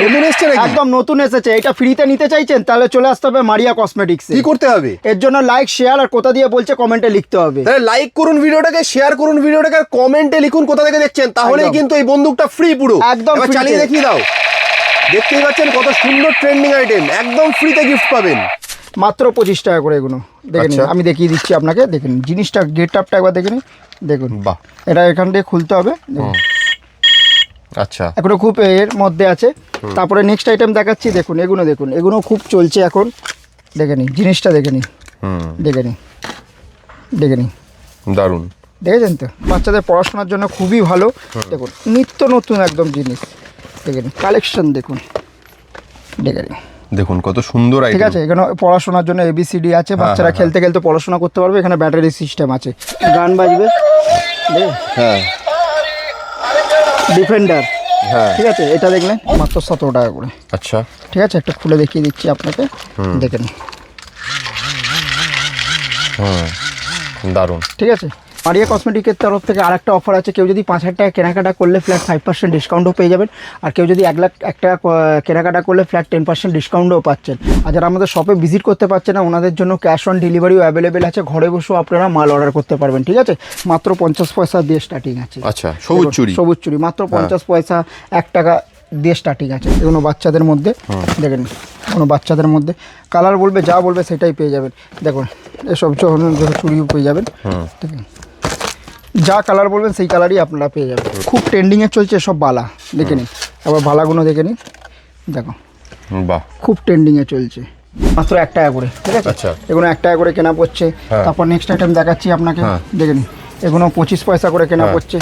নতুন এসেছে নাকি? একদম নতুন এসেছে। এটা ফ্রিতে নিতে চাইছেন তাহলে চলে আসতে হবে মারিয়া কসমেটিক্স। কি করতে হবে? এর জন্য লাইক, শেয়ার আর কোথা দিয়ে বলছে কমেন্টে লিখতে হবে। তাহলে লাইক করুন ভিডিওটাকে, শেয়ার করুন ভিডিওটাকে, আর কমেন্টে লিখুন কোথা থেকে দেখছেন, তাহলেই কিন্তু এই বন্দুকটা ফ্রি পুরো। একদম এবার free চালিয়ে তে। দেখিয়ে দাও। দেখতেই পাচ্ছেন কত সুন্দর ট্রেন্ডিং আইটেম, একদম ফ্রিতে গিফট পাবেন। মাত্র 25 টাকা করে এগুলো। দেখে নিন, আচ্ছা। আমি দেখিয়ে দিচ্ছি আপনাকে। দেখুন জিনিসটা, গেট আপটা একবার দেখে নিন। দেখুন বাহ, এটা এখান থেকে খুলতে হবে। দেখুন আচ্ছা এখনো খুব এর মধ্যে আছে। তারপরে নেক্সট আইটেম দেখাচ্ছি। দেখুন এগুলো, দেখুন এগুলো খুব চলছে এখন। দেখে নিন জিনিসটা, দেখে নিন, দেখে নিন, দেখে নিন, দারুণ। দেখেছেন তো? বাচ্চাদের পড়াশোনার জন্য খুবই ভালো। দেখুন নিত্য নতুন একদম জিনিস। দেখে নিন কালেকশন, দেখুন, দেখে নিন। দেখুন কত সুন্দর ঠিক আইটেম। আছে, এখানে পড়াশোনার জন্য ABCD আছে, বাচ্চারা খেলতে খেলতে পড়াশোনা করতে পারবে। এখানে ব্যাটারি সিস্টেম আছে, গান বাজবে। হ্যাঁ ডিফেন্ডার, হ্যাঁ ঠিক আছে, এটা দেখলেন মাত্র 17 টাকা করে। আচ্ছা ঠিক আছে, একটা খুলে দেখিয়ে দিচ্ছি আপনাকে। দেখে নিন, দারুণ। ঠিক আছে। মারিয়া কসমেটিকের তরফ থেকে আরেকটা অফার আছে। কেউ যদি 5,000 টাকা কেনাকাটা করলে ফ্ল্যাট 5% ডিসকাউন্টও পেয়ে যাবেন। আর কেউ যদি 1,00,000 টাকা কেনাকাটা করলে ফ্ল্যাট 10% ডিসকাউন্টও পাচ্ছেন। আর যারা আমাদের শপে ভিজিট করতে পারছে না ওনাদের জন্য ক্যাশ অন ডেলিভারিও অ্যাভেলেবেল আছে। ঘরে বসেও আপনারা মাল অর্ডার করতে পারবেন। ঠিক আছে, মাত্র 50 পয়সা দিয়ে স্টার্টিং আছে। আচ্ছা, সবুজ চুড়ি। সবুজ চুড়ি মাত্র 50 পয়সা, 1 টাকা দিয়ে স্টার্টিং আছে। এগুলো বাচ্চাদের মধ্যে, দেখেন কোনো বাচ্চাদের মধ্যে কালার বলবে, যা বলবে সেটাই পেয়ে যাবেন। দেখুন এসব চুড়িও পেয়ে যাবেন। দেখেন যা কালার বলবেন সেই কালারই আপনারা পেয়ে যাবেন। খুব ট্রেন্ডিংয়ে চলছে সব বালা, দেখে নিন। আবার বালাগুলো দেখে নিন, দেখো বাহ, খুব ট্রেন্ডিংয়ে চলছে। মাত্র 1 টাকা করে। ঠিক আছে, আচ্ছা। এগুলো 1 টাকা করে কেনা পড়ছে। তারপর নেক্সট আইটেম দেখাচ্ছি আপনাকে। দেখে নিন, এগুলো 25 পয়সা করে কেনা পড়ছে।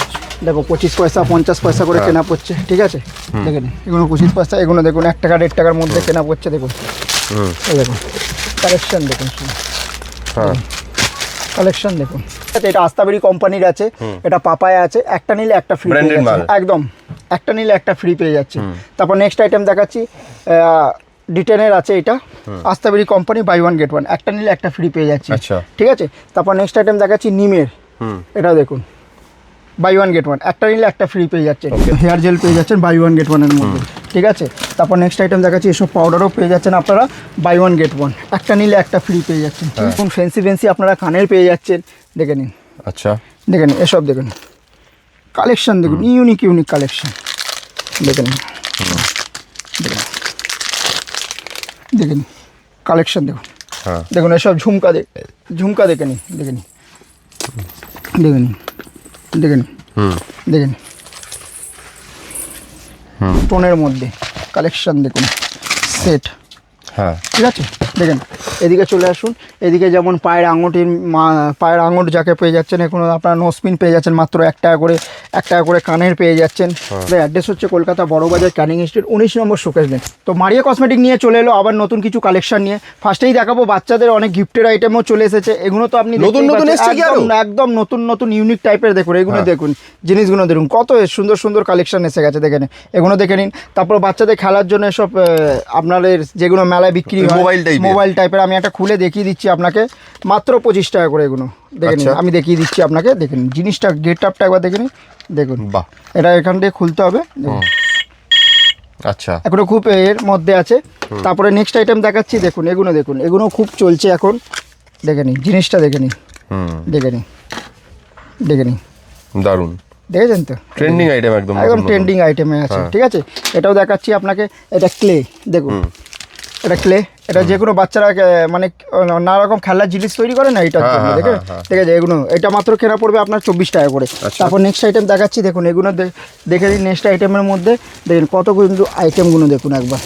দেখো 25 পয়সা, 50 পয়সা করে কেনা পড়ছে। ঠিক আছে, দেখে নিন এগুলো 25 পয়সা। এগুলো দেখুন 1 টাকা 1.5 টাকার মধ্যে কেনা পড়ছে। দেখুন এই দেখুন কালেকশন, দেখুন কালেকশন দেখুন। এটা আস্তাবেরি কোম্পানির আছে, এটা পাপায়া আছে। একটা নিলে একটা ফ্রি পেয়ে যাচ্ছে। একদম একটা নিলে একটা ফ্রি পেয়ে যাচ্ছে। তারপর নেক্সট আইটেম দেখাচ্ছি, ডিটেনের আছে। এটা আস্তাবেরি কোম্পানি, বাই 1 গেট 1, একটা নিলে একটা ফ্রি পেয়ে যাচ্ছে। ঠিক আছে, তারপর নেক্সট আইটেম দেখাচ্ছি নিমের। এটা দেখুন বাই 1 গেট 1, একটা নিলে একটা ফ্রি পেয়ে যাচ্ছে। হেয়ার জেল পেয়ে যাচ্ছেন বাই 1 গেট 1 এর মধ্যে। ঠিক আছে, তারপর নেক্সট আইটেম দেখাচ্ছি, এসব পাউডারও পেয়ে যাচ্ছেন আপনারা বাই 1 গেট 1, একটা নিলে একটা ফ্রি পেয়ে যাচ্ছেন। দেখুন ফ্যান্সি ফ্যান্সি আপনারা কানের পেয়ে যাচ্ছেন। দেখে নিন, আচ্ছা দেখে নিন এসব দেখুন কালেকশন, দেখুন ইউনিক ইউনিক কালেকশন। দেখে নিন, দেখে নিন কালেকশন, দেখুন দেখুন এসব ঝুমকা, ঝুমকা দেখে নিন, দেখে নিন, দেখে নিন, দেখে নিন, দেখে নিন টোনের মধ্যে কালেকশন দেখুন, সেট। হ্যাঁ ঠিক আছে, দেখেন এদিকে চলে আসুন। এদিকে যেমন পায়ের আঙুটির, পায়ের আঙুট যাকে পেয়ে যাচ্ছেন, এখন আপনারা নোসপিন পেয়ে যাচ্ছেন মাত্র 1 টাকা করে। 1 টাকা করে কানের পেয়ে যাচ্ছেন। অ্যাড্রেস হচ্ছে কলকাতা বড়বাজার, ক্যানিং স্ট্রিট, 19 নম্বর শোকেস লেন। তো মারিয়া কসমেটিক নিয়ে চলে এলো আবার নতুন কিছু কালেকশন নিয়ে। ফার্স্টেই দেখাবো বাচ্চাদের অনেক গিফটের আইটেমও চলে এসেছে। এগুলো তো আপনি নতুন নতুন এসেছে কি আরো? একদম নতুন নতুন ইউনিক টাইপের। দেখুন এগুলো দেখুন, জিনিসগুলো দেখুন কত সুন্দর সুন্দর কালেকশন এসে গেছে। দেখে নিন, এগুলো দেখে নিন। তারপর বাচ্চাদের খেলার জন্য সব আপনাদের যেগুলো মেলায় বিক্রি হয় মোবাইল টাইপের, আমি একটা খুলে দেখিয়ে দিচ্ছি আপনাকে। মাত্র 25 টাকা করে এগুলো। দেখে নিন, আমি দেখিয়ে দিচ্ছি আপনাকে। দেখে নিন জিনিসটা, গেট আপটা একবার দেখে নিন। দেখুন বাহ, এটা এখান থেকে খুলতে হবে। আচ্ছা এখনো খুব এর মধ্যে আছে। তারপরে নেক্সট আইটেম দেখাচ্ছি। দেখুন এগুলো, দেখুন এগুলো খুব চলছে এখন। দেখে নিন জিনিসটা, দেখে নিন, দেখে নিন, দেখে নিন, দারুণ। দেখেছেন তো? ট্রেন্ডিং আইটেম, একদম একদম ট্রেন্ডিং আইটেমে আছে। ঠিক আছে, এটাও দেখাচ্ছি আপনাকে। এটা ক্লে, দেখুন এটা ক্লে। এটা যে কোনো বাচ্চারা মানে নানা রকম খেলার জিনিস তৈরি করে না, এটার জন্য। দেখে ঠিক আছে, এগুলো এটা মাত্র কেনা পড়বে আপনার 24 টাকা করে। তারপর নেক্সট আইটেম দেখাচ্ছি। দেখুন এগুলো দেখে নিন। নেক্সট আইটেমের মধ্যে দেখুন কত কিন্তু আইটেমগুলো দেখুন একবার।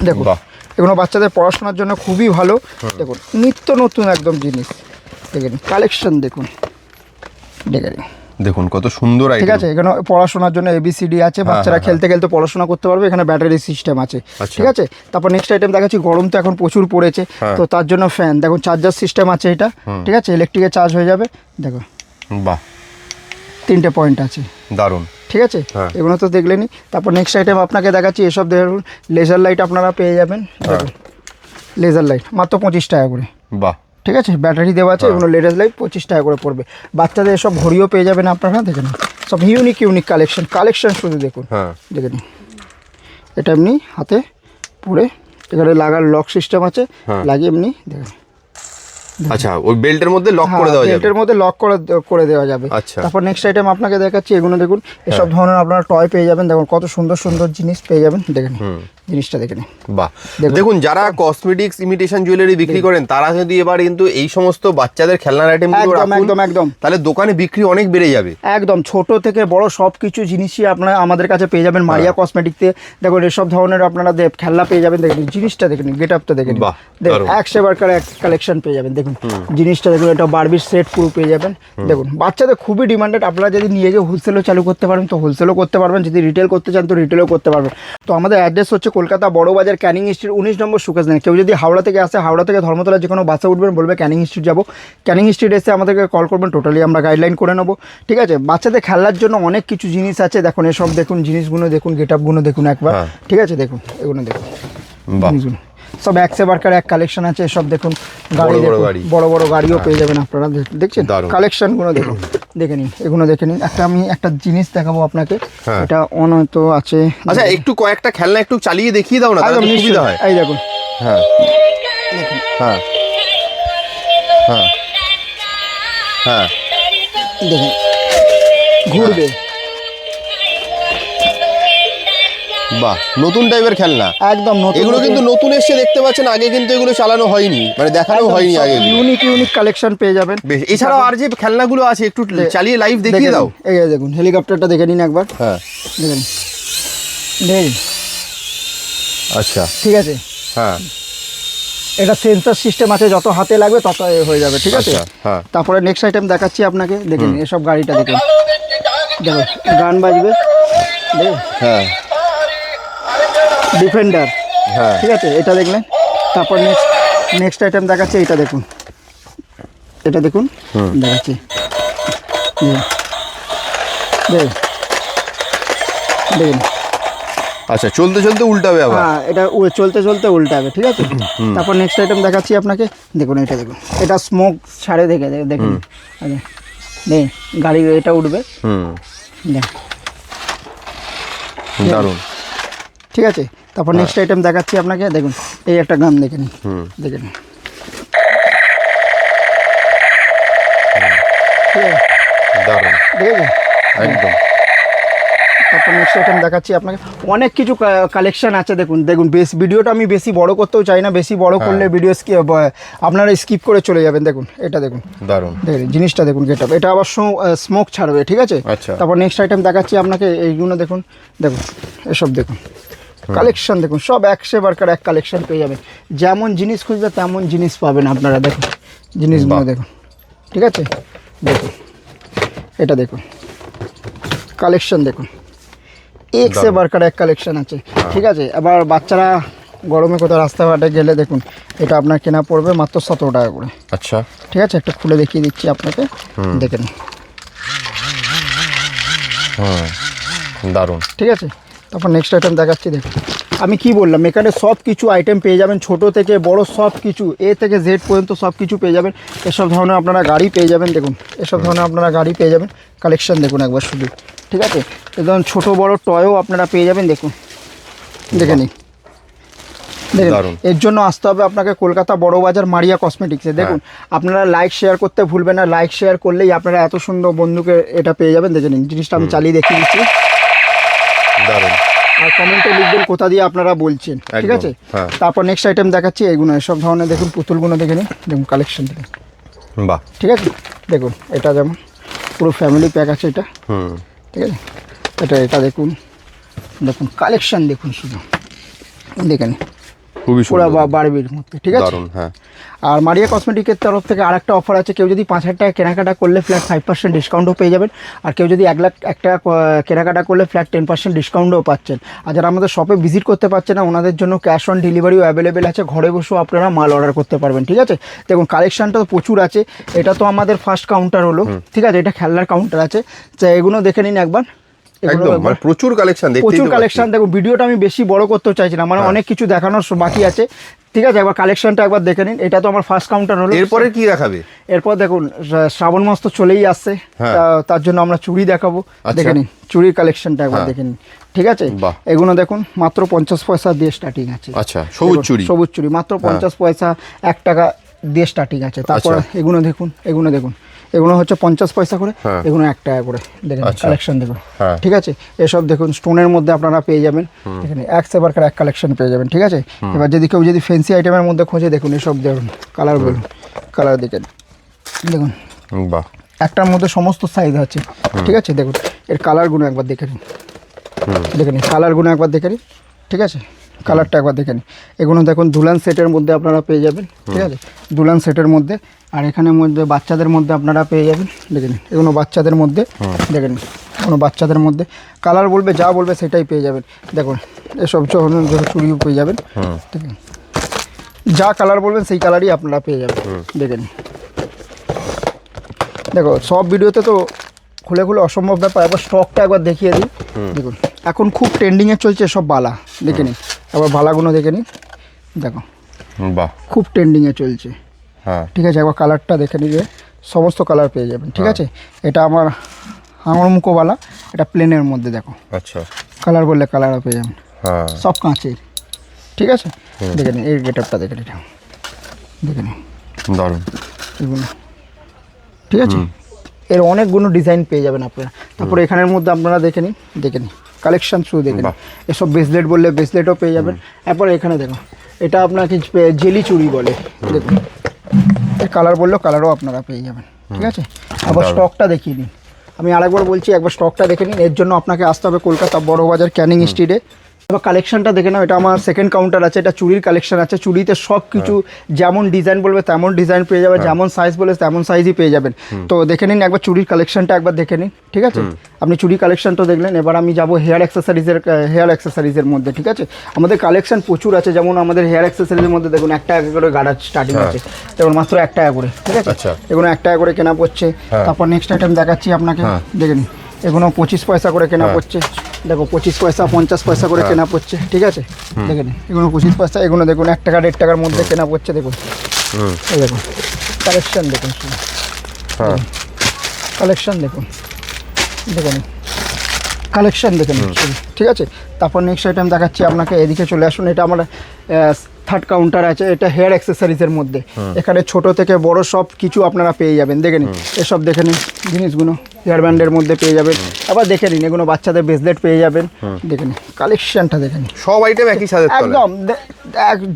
দেখুন এগুলো বাচ্চাদের পড়াশোনার জন্য খুবই ভালো। দেখুন নিত্য নতুন একদম জিনিস। দেখে নিন কালেকশন, দেখুন দেখে নিন। দেখুন কত সুন্দর আইটেম। ঠিক আছে, এখানে পড়াশোনার জন্য ABCD আছে, বাচ্চারা খেলতে খেলতে পড়াশোনা করতে পারবে। এখানে ব্যাটারি সিস্টেম আছে। ঠিক আছে, তারপর নেক্সট আইটেম দেখাচ্ছি। গরম তো এখন প্রচুর পড়েছে, তো তার জন্য ফ্যান। দেখুন চার্জার সিস্টেম আছে এটা। ঠিক আছে, ইলেকট্রিকে চার্জ হয়ে যাবে। দেখো বাহ, 3টে পয়েন্ট আছে, দারুণ। ঠিক আছে, এগুলো তো দেখলেনি। তারপর নেক্সট আইটেম আপনাকে দেখাচ্ছি। এসব দেখুন লেজার লাইট আপনারা পেয়ে যাবেন। দেখুন লেজার লাইট মাত্র 25 টাকা করে। বাহ, ঠিক আছে, ব্যাটারি দেওয়া আছে। এগুলো লেটেস্ট লাইট 25 টাকা করে পড়বে। বাচ্চাদের সব ঘড়িও পেয়ে যাবেন আপনারা। দেখেন সব ইউনিক ইউনিক কালেকশন, কালেকশন শুধু দেখুন। দেখে নিন এটা এমনি হাতে পরে এখানে লাগার লক সিস্টেম আছে, লাগিয়ে এমনি দেখেন। আচ্ছা, ওই বেল্টের মধ্যে লক করে দেওয়া যাবে, বেল্টের মধ্যে লক করে দেওয়া যাবে। আচ্ছা, তারপর নেক্সট আইটেম আপনাকে দেখাচ্ছি, এগুলো দেখুন, এসব ধরনের আপনারা টয় পেয়ে যাবেন। দেখুন কত সুন্দর সুন্দর জিনিস পেয়ে যাবেন, দেখেন জিনিসটা দেখেন। বাহ, দেখুন যারা কসমেটিক্স ইমিটেশন জুয়েলারি বিক্রি করেন তারা যদি এবার কিন্তু এই সমস্ত বাচ্চাদের খেলনার আইটেম একদম তাহলে দোকানে বিক্রি অনেক বেড়ে যাবে। একদম ছোট থেকে বড় সব কিছু জিনিসই আপনারা আমাদের কাছে পেয়ে যাবেন মারিয়া কসমেটিক্সে। দেখুন এসব ধরনের আপনারা খেলনা পেয়ে যাবেন, দেখুন জিনিসটা দেখুন, গেট আপটা দেখেন, দেখুন এক সেবারকার এক কালেকশন পেয়ে যাবেন। দেখুন জিনিসটা দেখুন, এটা বারবির সেট পুরো পেয়ে যাবেন। দেখুন বাচ্চাদের খুবই ডিমান্ডেড, আপনারা যদি নিয়ে গিয়ে হোলসেলও চালু করতে পারেন তো হোলসেলও করতে পারবেন, যদি রিটেল করতে চান তো রিটেলও করতে পারবেন। তো আমাদের অ্যাড্রেস হচ্ছে কলকাতা বড় বাজার, ক্যানিং স্ট্রিট 19 নম্বর সুকেশ লেন। কেউ যদি হাওড়া থেকে আসে, হাওড়া থেকে ধর্মতলা যে কোনো বাসে উঠবেন, বলবে ক্যানিং স্ট্রিট যাবো, ক্যানিং স্ট্রিট এসে আমাদেরকে কল করবেন, টোটালি আমরা গাইডলাইন করে নেবো। ঠিক আছে, বাচ্চাদের খেলার জন্য অনেক কিছু জিনিস আছে। দেখুন এসব দেখুন জিনিসগুলো দেখুন, গেট আপগুলো দেখুন একবার। ঠিক আছে, দেখুন এগুলো দেখুন জিনিসগুলো সব এক সেবারকার এক কালেকশন আছে। সব দেখুন গাড়ি, দেখুন বড় বড় গাড়িও পেয়ে যাবেন আপনারা, দেখছেন কালেকশনগুলো দেখুন, দেখে নিন এগুলো দেখে নিন। আমি একটা জিনিস দেখাবো আপনাকে, এটা অনয়তো আছে। আচ্ছা, একটু কয়েকটা খেলনা একটু চালিয়ে দেখিয়ে দাও না, তাহলে সুবিধা হয়। এই দেখুন, হ্যাঁ দেখুন, হ্যাঁ হ্যাঁ হ্যাঁ দেখুন ঘুরবে। বাহ, নতুন টাইপের খেলনা, একদম নতুন। এগুলো কিন্তু নতুন এসে দেখতে পাচ্ছেন, আগে কিন্তু এগুলো চালানো হয়নি, মানে দেখানো হয়নি আগে। ইউনিক কালেকশন পেয়ে যাবেন। বেশ, এছাড়াও আর যে খেলনাগুলো আছে একটু চালিয়ে লাইভ দেখিয়ে দাও। এই দেখুন হেলিকপ্টারটা দেখে নিন একবার। হ্যাঁ দেখেন, দেখেন। আচ্ছা, ঠিক আছে, হ্যাঁ এটা সেন্সর সিস্টেম আছে, যত হাতে লাগবে তত হয়ে যাবে। ঠিক আছে, হ্যাঁ। তারপরে নেক্সট আইটেম দেখাচ্ছি আপনাকে, দেখেন এসব গাড়িটা দেখেন, দেখো গান বাজবে, হ্যাঁ ডিফেন্ডার। হ্যাঁ, ঠিক আছে, এটা দেখলেন। তারপর নেক্সট আইটেম দেখাচ্ছি, এটা দেখুন, এটা দেখুন দেখাচ্ছি, দেখুন। আচ্ছা, চলতে চলতে উল্টাবে আবার। হ্যাঁ, এটা চলতে চলতে উল্টাবে। ঠিক আছে, তারপর নেক্সট আইটেম দেখাচ্ছি আপনাকে, দেখুন এটা দেখুন, এটা স্মোক ছাড়ে দেখুন। দেখুন গাড়ি এটা উঠবে, দারুণ। ঠিক আছে, তারপর নেক্সট আইটেম দেখাচ্ছি আপনাকে, দেখুন এই একটা গান দেখে নিন, দেখে নিন। দারুণ, দেখেছেন একদম। তারপর নেক্সট আইটেম দেখাচ্ছি আপনাকে, অনেক কিছু কালেকশন আছে। দেখুন দেখুন বেশ, ভিডিওটা আমি বেশি বড় করতেও চাই না, বেশি বড় করলে ভিডিও আপনারা স্কিপ করে চলে যাবেন। দেখুন এটা দেখুন, দারুণ, দেখুন জিনিসটা দেখুন, গেটআপ এটা আবার স্মোক ছাড়বে। ঠিক আছে, আচ্ছা। তারপর নেক্সট আইটেম দেখাচ্ছি আপনাকে, এইগুলো দেখুন, দেখুন এসব দেখুন কালেকশন, দেখুন সব এক সেবারকার এক কালেকশন পেয়ে যাবেন। যেমন জিনিস খুঁজবে তেমন জিনিস পাবেন আপনারা। দেখুন জিনিসগুলো দেখুন, ঠিক আছে, দেখুন এটা দেখুন কালেকশন, দেখুন এক সেবারকার এক কালেকশন আছে। ঠিক আছে, আবার বাচ্চারা গরমে কোথাও রাস্তাঘাটে গেলে দেখুন, এটা আপনার কেনা পড়বে মাত্র 17 টাকা করে। আচ্ছা, ঠিক আছে, একটা খুলে দেখিয়ে দিচ্ছি আপনাকে, দেখেন। দারুণ, ঠিক আছে, তারপর নেক্সট আইটেম দেখাচ্ছি। দেখুন আমি কি বললাম, এখানে সব কিছু আইটেম পেয়ে যাবেন, ছোট থেকে বড় সব কিছু, এ থেকে জেড পর্যন্ত সব কিছু পেয়ে যাবেন। এসব ধরনের আপনারা গাড়ি পেয়ে যাবেন, দেখুন এসব ধরনের আপনারা গাড়ি পেয়ে যাবেন। কালেকশন দেখুন একবার শুধু। ঠিক আছে, ধরুন ছোটো বড় টয়ও আপনারা পেয়ে যাবেন, দেখুন দেখে নিন। দেখুন এর জন্য আসতে হবে আপনাকে কলকাতা বড় বাজার মারিয়া কসমেটিক্সে। দেখুন আপনারা লাইক শেয়ার করতে ভুলবেন না, লাইক শেয়ার করলেই আপনারা এত সুন্দর বন্ধুকে এটা পেয়ে যাবেন। দেখে নিন জিনিসটা আমি চালিয়ে দেখিয়ে দিচ্ছি, দারুণ। আর কমেন্টে লিখবেন কোথা দিয়ে আপনারা বলছেন। ঠিক আছে, তারপর নেক্সট আইটেম দেখাচ্ছি, এইগুলো সব ধরনের দেখুন পুতুলগুলো দেখে নিন, দেখুন কালেকশন দেখুন। বাহ, ঠিক আছে, দেখুন এটা যেমন পুরো ফ্যামিলি প্যাক আছে এটা। ঠিক আছে, এটা দেখুন, দেখুন কালেকশন দেখুন শুধু, দেখেন খুবই পুরো বারবির মধ্যে। ঠিক আছে, হ্যাঁ। আর মারিয়া কসমেটিকের তরফ থেকে আরেকটা অফার আছে, কেউ যদি 5,000 টাকা কেনাকাটা করলে ফ্ল্যাট 5% ডিসকাউন্টও পেয়ে যাবেন, আর কেউ যদি 1 লাখ টাকা কেনাকাটা করলে ফ্ল্যাট 10% ডিসকাউন্টও পাচ্ছেন। আর যারা আমাদের শপে ভিজিট করতে পারছে না, ওনাদের জন্য ক্যাশ অন ডেলিভারিও অ্যাভেলেবেল আছে, ঘরে বসেও আপনারা মাল অর্ডার করতে পারবেন। ঠিক আছে, দেখুন কালেকশানটা তো প্রচুর আছে। এটা তো আমাদের ফার্স্ট কাউন্টার হলো, ঠিক আছে, এটা খেলনার কাউন্টার আছে, তো এগুলো দেখে নিন একবার। একদম মানে প্রচুর কালেকশন, প্রচুর কালেকশন। দেখুন ভিডিওটা আমি বেশি বড় করতে চাইছি না, মানে অনেক কিছু দেখানোর বাকি আছে। ঠিক আছে, একবার কালেকশনটা একবার দেখে নিন। এটা তো আমার ফার্স্ট কাউন্টার হলো। এরপরে কি দেখাবে? এরপর দেখুন শ্রাবণ মাস তো চলেই আসছে, তার জন্য আমরা চুড়ি দেখাবো। দেখে নিন চুড়ির কালেকশনটা একবার দেখে নিন, ঠিক আছে। এগুলো দেখুন মাত্র 50 পয়সা দিয়ে স্টার্টিং আছে। আচ্ছা, সবুজ চুড়ি, সবুজ চুড়ি মাত্র 50 পয়সা, 1 টাকা দিয়ে স্টার্টিং আছে। তারপর এগুলো দেখুন, এগুলো দেখুন, এগুলো হচ্ছে 50 পয়সা করে, এগুলো 1 টাকা করে। দেখেন কালেকশন দেখুন, ঠিক আছে। এসব দেখুন স্টোনের মধ্যে আপনারা পেয়ে যাবেন, এখানে এক সেবারকার এক কালেকশন পেয়ে যাবেন, ঠিক আছে। এবার যদি কেউ যদি ফ্যান্সি আইটেমের মধ্যে খোঁজে, দেখুন এসব দেখুন কালার, বলুন কালার দেখেন, দেখুন বাহ, একটার মধ্যে সমস্ত সাইজ আছে, ঠিক আছে। দেখুন এর কালারগুলো একবার দেখে নিন, দেখে নিন কালারগুলো একবার দেখে নিন, ঠিক আছে। কালারটা একবার দেখে নিন। এগুলো দেখুন দুলান সেটের মধ্যে আপনারা পেয়ে যাবেন, ঠিক আছে, দুলান সেটের মধ্যে। আর এখানের মধ্যে বাচ্চাদের মধ্যে আপনারা পেয়ে যাবেন, দেখে নিন এগুলো বাচ্চাদের মধ্যে, দেখে নিন কোনো বাচ্চাদের মধ্যে কালার বলবে, যা বলবে সেটাই পেয়ে যাবেন। দেখুন এসব চুড়িও পেয়ে যাবেন, ঠিক আছে, যা কালার বলবেন সেই কালারই আপনারা পেয়ে যাবেন। দেখে নিন, দেখো সব ভিডিওতে তো খুলে খুলে অসম্ভব ব্যাপার, একবার স্টকটা একবার দেখিয়ে দিই। দেখুন এখন খুব ট্রেন্ডিংয়ে চলছে সব বালা, দেখে নিন একবার বালাগুলো দেখে নিন, দেখো বাহ, খুব ট্রেন্ডিংয়ে চলছে, ঠিক আছে। একবার কালারটা দেখে নিলে সমস্ত কালার পেয়ে যাবেন, ঠিক আছে। এটা আমার আঙুর মুখোবালা, এটা প্লেনের মধ্যে দেখো, আচ্ছা, কালার বললে কালারও পেয়ে যাবেন, সব কাঁচের, ঠিক আছে। দেখে নিন এর গেটআপটা দেখে নিন, দেখে নিন দারুণ এগুলো, ঠিক আছে। এর অনেকগুলো ডিজাইন পেয়ে যাবেন আপনারা। তারপরে এখানের মধ্যে আপনারা দেখে নিন, দেখে নিন কালেকশন শুরু দেখে নিন। এসব ব্রেসলেট বললে ব্রেসলেটও পেয়ে যাবেন। তারপরে এখানে দেখো এটা আপনাকে জেলি চুড়ি বলে, দেখুন এর কালার বললেও কালারও আপনারা পেয়ে যাবেন, ঠিক আছে। আবার স্টকটা দেখিয়ে নিন, আমি আরেকবার বলছি একবার স্টকটা দেখে নিন। এর জন্য আপনাকে আসতে হবে কলকাতা বড়বাজার ক্যানিং স্ট্রিটে। এবার কালেকশনটা দেখে নাও, এটা আমার সেকেন্ড কাউন্টার আছে, এটা চুড়ির কালেকশন আছে। চুড়িতে সব কিছু যেমন ডিজাইন বলবে তেমন ডিজাইন পেয়ে যাবে, যেমন সাইজ বলবে তেমন সাইজই পেয়ে যাবেন। তো দেখে নিন একবার চুড়ির কালেকশনটা একবার দেখে নিন, ঠিক আছে। আপনি চুড়ি কালেকশনটা দেখলেন, এবার আমি যাব হেয়ার অ্যাক্সেসরিজের মধ্যে, ঠিক আছে। আমাদের কালেকশন প্রচুর আছে, যেমন আমাদের হেয়ার অ্যাক্সেসরিজের মধ্যে দেখুন 1 টাকা করে গাড়া স্টার্টিং আছে, যেমন মাত্র 1 টাকা করে, ঠিক আছে। এগুলো 1 টাকা করে কেনা পড়ছে। তারপর নেক্সট আইটেম দেখাচ্ছি আপনাকে, দেখে নিন এগুলো 25 পয়সা করে কেনা পড়ছে। দেখো 25 পয়সা 50 পয়সা করে কেনা পড়ছে, ঠিক আছে। দেখে নিন এগুলো 25 পয়সা, এগুলো দেখুন 1 টাকা 1.5 টাকার মধ্যে কেনা পড়ছে। দেখুন এই দেখুন কালেকশন দেখুন, কালেকশন দেখুন, দেখে নিন কালেকশন দেখে নিন, ঠিক আছে। তারপর নেক্সট আইটেম দেখাচ্ছি আপনাকে, এদিকে চলে আসুন। এটা আমার থার্ড কাউন্টার আছে, এটা হেয়ার অ্যাক্সেসরিজের মধ্যে। এখানে ছোট থেকে বড় সব কিছু আপনারা পেয়ে যাবেন, দেখে নিন এসব দেখে নিন জিনিসগুলো হেয়ার ব্যান্ডের মধ্যে পেয়ে যাবেন। আবার দেখে নিন এগুলো বাচ্চাদের ব্রেসলেট পেয়ে যাবেন, দেখে নিন কালেকশনটা দেখে নিন। সব আইটেম একই ছাদের তলায়, একদম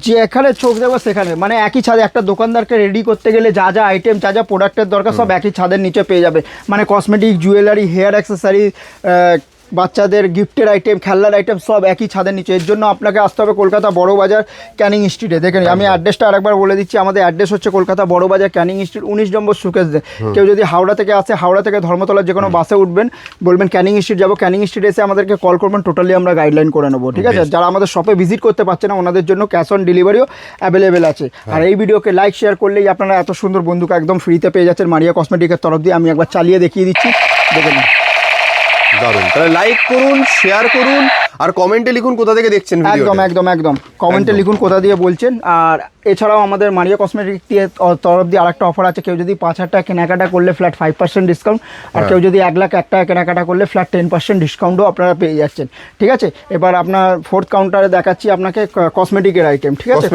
যেখানে চোখ দেবো সেখানে, মানে একই ছাদে। একটা দোকানদারকে রেডি করতে গেলে যা যা আইটেম, যা যা প্রোডাক্টের দরকার সব একই ছাদের নিচে পেয়ে যাবে। মানে কসমেটিক, জুয়েলারি, হেয়ার অ্যাক্সেসরি, বাচ্চাদের গিফটের আইটেম, খেলনার আইটেম সব একই ছাদের নিচে। এর জন্য আপনাকে আসতে হবে কলকাতা বড়বাজার ক্যানিং স্ট্রিটে। দেখেন আমি অ্যাড্রেসটা আরেকবার বলে দিচ্ছি, আমাদের অ্যাড্রেস হচ্ছে কলকাতা বড়বাজার ক্যানিং স্ট্রিট 19 নম্বর সুকেশ দে। কেউ যদি হাওড়া থেকে আসে, হাওড়া থেকে ধর্মতলার যে কোনো বাসে উঠবেন, বলবেন ক্যানিং স্ট্রিট যাবো, ক্যানিং স্ট্রিট এসে আমাদেরকে কল করবেন, টোটালি আমরা গাইডলাইন করে নেবো, ঠিক আছে। যারা আমাদের শপে ভিজিট করতে পারছে না ওনাদের জন্য ক্যাশ অন ডেলিভারিও অ্যাভেলেবেল আছে। আর এই ভিডিওকে লাইক শেয়ার করলেই আপনারা এত সুন্দর বন্ধুকে একদম ফ্রিতে পেয়ে যাচ্ছেন মারিয়া কসমেটিকের তরফ দিয়ে। আমি একবার চালিয়ে দেখিয়ে দিচ্ছি, দেখে নিন দারুন। তাহলে লাইক করুন, শেয়ার করুন, আর কমেন্টে লিখুন কোথা থেকে দেখছেন ভিডিওটা। একদম একদম একদম কমেন্টে লিখুন কোথা দিয়ে বলছেন। আর এছাড়াও আমাদের মারিয়া কসমেটিক তরফ দিয়ে আরেকটা অফার আছে, কেউ যদি 5,000 টাকা কেনাকাটা করলে ফ্ল্যাট 5% ডিসকাউন্ট, আর কেউ যদি 1,01,000 টাকা কেনাকাটা করলে ফ্ল্যাট 10% ডিসকাউন্টও আপনারা পেয়ে যাচ্ছেন, ঠিক আছে। এবার আপনার ফোর্থ কাউন্টারে দেখাচ্ছি আপনাকে কসমেটিকের আইটেম, ঠিক আছে।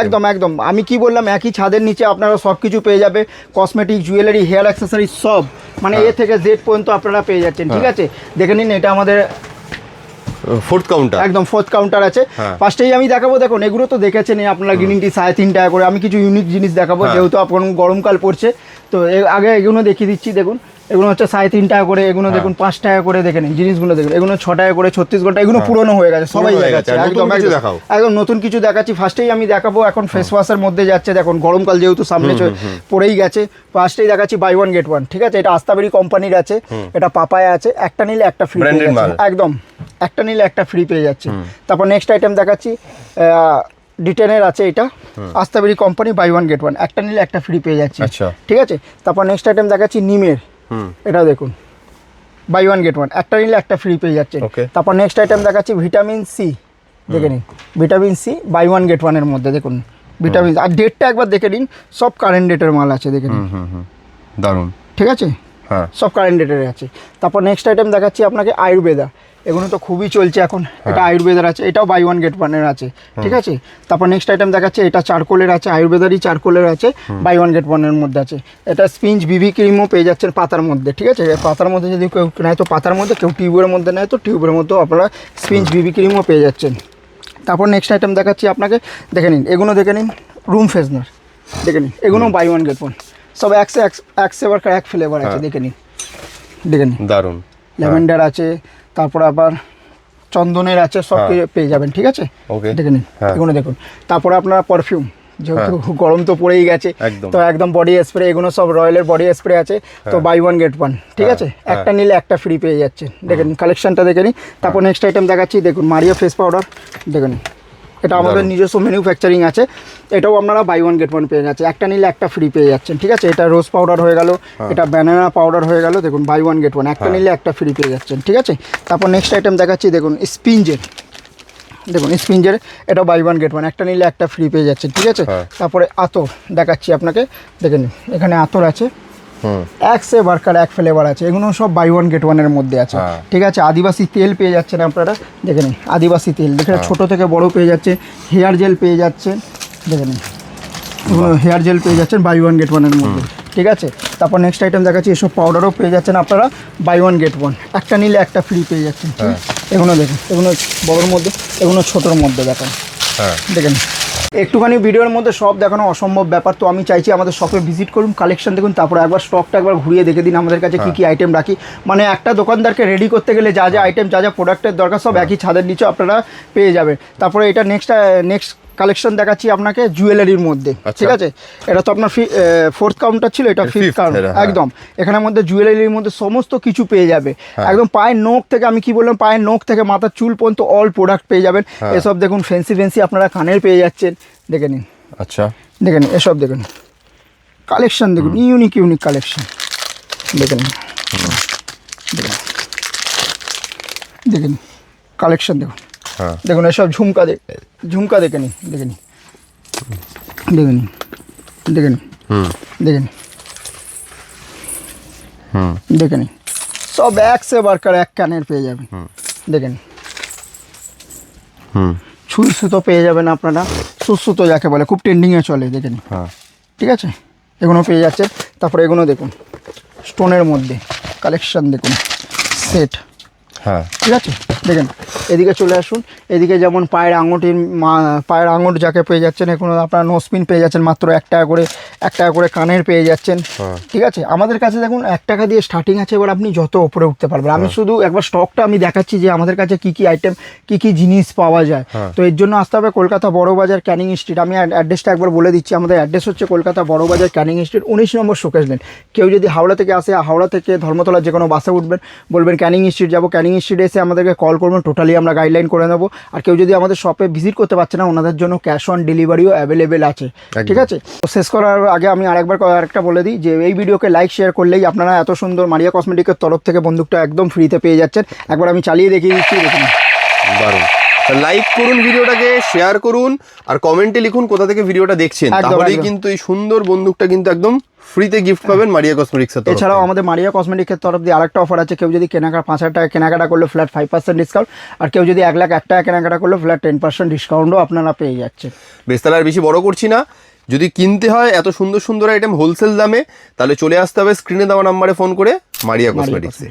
একদম একদম আমি কি বললাম, একই ছাদের নিচে আপনারা সব কিছু পেয়ে যাবে, কসমেটিক, জুয়েলারি, হেয়ার অ্যাক্সেসরি সব, মানে এ থেকে জেড পর্যন্ত আপনারা পেয়ে যাচ্ছেন, ঠিক আছে। দেখে নিন এটা আমাদের ফোর্থ কাউন্টার, একদম ফোর্থ কাউন্টার আছে। ফার্স্টেই আমি দেখাবো, দেখুন এগুলো তো দেখেছেন আপনারা, গ্রিন টি 3.5 টাকা করে। আমি কিছু ইউনিক জিনিস দেখাবো, যেহেতু আপনার গরমকাল পড়ছে, তো আগে এগুলো দেখিয়ে দিচ্ছি। দেখুন এগুলো হচ্ছে 3.5 টাকা করে, এগুলো দেখুন 5 টাকা করে। দেখে নিন জিনিসগুলো দেখুন, এগুলো 6 টাকা করে 36 ঘন্টা, এগুলো পুরনো হয়ে গেছে, সবাই দেখাচ্ছে। একদম একদম নতুন কিছু দেখাচ্ছি। ফার্স্টেই আমি দেখাবো এখন ফেস ওয়াশের মধ্যে যাচ্ছে, দেখুন গরমকাল যেহেতু সামনে পড়েই গেছে, ফার্স্টেই দেখাচ্ছি বাই ওয়ান গেট ওয়ান, ঠিক আছে। এটা আস্তাবেরি কোম্পানির আছে, এটা পাপায়া আছে, একটা নিলে একটা ফ্রি পেয়ে যাচ্ছে, একদম একটা নিলে একটা ফ্রি পেয়ে যাচ্ছে। তারপর নেক্সট আইটেম দেখাচ্ছি ডিটেনের আছে, এটা আস্তাবেরি company, buy one get one, একটা নিলে একটা ফ্রি পেয়ে যাচ্ছে, ঠিক আছে। তারপর নেক্সট আইটেম দেখাচ্ছি নিমের, এটা দেখুন বাই ওয়ান গেট ওয়ান, একটা নিলে একটা ফ্রি পেয়ে যাচ্ছে। তারপর নেক্সট আইটেম দেখাচ্ছি ভিটামিন সি, দেখে নিন vitamin C buy one get ওয়ানের মধ্যে, দেখুন ভিটামিন। আর ডেটটা একবার দেখে নিন, সব কারেন্ট ডেটের মাল আছে, দেখে নিন। দারুণ। ঠিক আছে, হ্যাঁ, সব কারেন্ট ডেটের আছে। তারপর নেক্সট আইটেম দেখাচ্ছি আপনাকে আয়ুর্বেদা, এগুলো তো খুবই চলছে এখন। এটা আয়ুর্বেদার আছে, এটাও বাই ওয়ান গেট ওয়ানের আছে। ঠিক আছে, তারপর নেক্সট আইটেম দেখাচ্ছে, এটা চারকোলের আছে, আয়ুর্বেদারই চারকোলের আছে, বাই ওয়ান গেট ওয়ানের মধ্যে আছে। এটা স্পিঞ্চ বিবি ক্রিমও পেয়ে যাচ্ছেন পাতার মধ্যে। ঠিক আছে, পাতার মধ্যে যদি কেউ নেয় তো পাতার মধ্যে, কেউ টিউবের মধ্যে নেয় তো টিউবের মধ্যেও আপনারা স্পিঞ্চ বিবি ক্রিমও পেয়ে যাচ্ছেন। তারপর নেক্সট আইটেম দেখাচ্ছি আপনাকে, দেখে নিন, এগুলো দেখে নিন, রুম ফ্রেশনার দেখে নিন, এগুলো বাই ওয়ান গেট ওয়ান, সব এক ফ্লেভার আছে, দেখে নিন, দেখে নিন। দারুণ। ল্যাভেন্ডার আছে, তারপর আবার চন্দনের আছে, সব পেয়ে যাবেন। ঠিক আছে, দেখে নিন, এগুলো দেখুন। তারপরে আপনারা পারফিউম, যেহেতু গরম তো পড়েই গেছে, তো একদম বডি স্প্রে, এগুলো সব রয়্যালের বডি স্প্রে আছে, তো বাই ওয়ান গেট ওয়ান। ঠিক আছে, একটা নিলে একটা ফ্রি পেয়ে যাচ্ছে, দেখে নিন, কালেকশনটা দেখে নিন। তারপর নেক্সট আইটেম দেখাচ্ছি, দেখুন মারিয়া ফেস পাউডার, দেখে নিন, এটা আমাদের নিজস্ব ম্যানুফ্যাকচারিং আছে, এটাও আপনারা বাই ওয়ান গেট ওয়ান পেয়ে যাচ্ছে, একটা নিলে একটা ফ্রি পেয়ে যাচ্ছেন। ঠিক আছে, এটা রোজ পাউডার হয়ে গেল, এটা ব্যানানা পাউডার হয়ে গেল, দেখুন বাই ওয়ান গেট ওয়ান, একটা নিলে একটা ফ্রি পেয়ে যাচ্ছেন। ঠিক আছে, তারপর নেক্সট আইটেম দেখাচ্ছি, দেখুন স্পিঞ্জের, দেখুন স্পিঞ্জের, এটা বাই ওয়ান গেট ওয়ান, একটা নিলে একটা ফ্রি পেয়ে যাচ্ছেন। ঠিক আছে, তারপরে আতর দেখাচ্ছি আপনাকে, দেখে নিন, এখানে আতর আছে, এক সে বার্কার এক ফ্লেভার আছে, এগুলো সব বাই ওয়ান গেট ওয়ানের মধ্যে আছে। ঠিক আছে, আদিবাসী তেল পেয়ে যাচ্ছেন আপনারা, দেখে নিন, আদিবাসী তেল দেখে, ছোট থেকে বড় পেয়ে যাচ্ছে, হেয়ার জেল পেয়ে যাচ্ছেন, দেখে নিন, এগুলো হেয়ার জেল পেয়ে যাচ্ছেন বাই ওয়ান গেট ওয়ানের মধ্যে। ঠিক আছে, তারপর নেক্সট আইটেম দেখাচ্ছি, এসব পাউডারও পেয়ে যাচ্ছেন আপনারা বাই ওয়ান গেট ওয়ান, একটা নিলে একটা ফ্রি পেয়ে যাচ্ছেন। এগুলো দেখুন, এগুলো বড়োর মধ্যে, এগুলো ছোটোর মধ্যে, দেখেন, দেখেন। একটুখানি ভিডিওর মধ্যে সব দেখানো অসম্ভব ব্যাপার, তো আমি চাইছি আমাদের শপে ভিজিট করুন, কালেকশন দেখুন, তারপরে একবার স্টকটা একবার ঘুরিয়ে দেখে দিন আমাদের কাছে কী কী আইটেম রাখি। মানে একটা দোকানদারকে রেডি করতে গেলে যা যা আইটেম, যা যা প্রোডাক্টের দরকার, সব একই ছাদের নিচে আপনারা পেয়ে যাবেন। তারপরে এটা নেক্সট কালেকশন দেখাচ্ছি আপনাকে জুয়েলারির মধ্যে। ঠিক আছে, এটা তো আপনার ফোর্থ কাউন্টার ছিল, এটা ফিফথ কাউন্টার, একদম এখানের মধ্যে জুয়েলারির মধ্যে সমস্ত কিছু পেয়ে যাবে, একদম পায়ের নখ থেকে, আমি কি বললাম, পায়ের নখ থেকে মাথার চুল পর্যন্ত অল প্রোডাক্ট পেয়ে যাবেন। এসব দেখুন, ফ্যান্সি আপনারা কানের পেয়ে যাচ্ছেন, দেখে নিন। আচ্ছা, দেখে নিন, এসব দেখুন, কালেকশন দেখুন, ইউনিক কালেকশন, দেখে নিন, দেখে নিন, কালেকশন দেখুন, দেখুন, এসব ঝুমকা দেখে নিন, দেখে নিন, দেখে নিন, দেখে নিন, দেখে নিন, দেখে নিন, সব এক সে বার্কার এক কানের পেয়ে যাবেন, দেখে নিন। ছুঁই সুতো পেয়ে যাবেন আপনারা, সুতো যাকে বলে, খুব ট্রেন্ডিংয়ে চলে, দেখে নিন। ঠিক আছে, এগুলো পেয়ে যাচ্ছে। তারপরে এগুলো দেখুন, স্টোনের মধ্যে কালেকশন দেখুন, সেট, ঠিক আছে, দেখেন। এদিকে চলে আসুন, এদিকে যেমন পায়ের আঙুর যাকে পেয়ে যাচ্ছেন, এখন আপনারা নোসপিন পেয়ে যাচ্ছেন মাত্র 1 টাকা করে কানের পেয়ে যাচ্ছেন। ঠিক আছে, আমাদের কাছে দেখুন 1 টাকা দিয়ে স্টার্টিং আছে, এবার আপনি যত উপরে উঠতে পারবেন। আমি শুধু একবার স্টকটা আমি দেখাচ্ছি যে আমাদের কাছে কি কি আইটেম, কি কি জিনিস পাওয়া যায়। তো এর জন্য আসতে হবে কলকাতা বড়বাজার ক্যানিং স্ট্রিট। আমি অ্যাড্রেসটা একবার বলে দিচ্ছি, আমাদের অ্যাড্রেস হচ্ছে কলকাতা বড়বাজার ক্যানিং স্ট্রিট 19 নম্বর শোকেস লেন। কেউ যদি হাওড়া থেকে আসে, হাওড়া থেকে ধর্মতলা যে কোনো বাসে উঠবেন, বলবেন ক্যানিং স্ট্রিট যাবো, ক্যানিং স্ট্রিটে এসে আমাদেরকে কল করবেন, টোটালি আমরা গাইডলাইন করে নেবো। আর কেউ যদি আমাদের শপে ভিজিট করতে পারছে না, ওনাদের জন্য ক্যাশ অন ডেলিভারিও অ্যাভেলেবেল আছে। ঠিক আছে, তো শেষ করার আগে আমি আরেকটা বলে দিই যে এই ভিডিওকে লাইক শেয়ার করলেই আপনারা এত সুন্দর মারিয়া কসমেটিকের তরফ থেকে বন্দুকটা একদম ফ্রিতে পেয়ে যাচ্ছেন। একবার আমি চালিয়ে দেখিয়ে দিচ্ছি, দেখুন, দারুণ। লাইক করুন, ভিডিওটাকে শেয়ার করুন, আর কমেন্টে লিখুন কোথা থেকে ভিডিওটা দেখছেন, তাহলেই কিন্তু এই সুন্দর বন্দুকটা কিন্তু একদম ফ্রিতে গিফট পাবেন মারিয়া কসমেটিক্স এর তরফ থেকে। এছাড়াও আমাদের মারিয়া কসমেটিক্সের তরফ দিয়ে আরেকটা অফার আছে, কেউ যদি 5,000 টাকা কেনাকাটা করলে ফ্ল্যাট 5% ডিসকাউন্ট, আর কেউ যদি 1,01,000 টাকা কেনাকাটা করলে ফ্ল্যাট 10% ডিসকাউন্টও আপনারা পেয়ে যাচ্ছেন। বেশ, তাহলে আর বেশি বড় করছি না, যদি কিনতে হয় এত সুন্দর সুন্দর আইটেম হোলসেল দামে, তাহলে চলে আসতে হবে স্ক্রিনে দেওয়া নাম্বারে ফোন করে মারিয়া কসমেটিক্সে।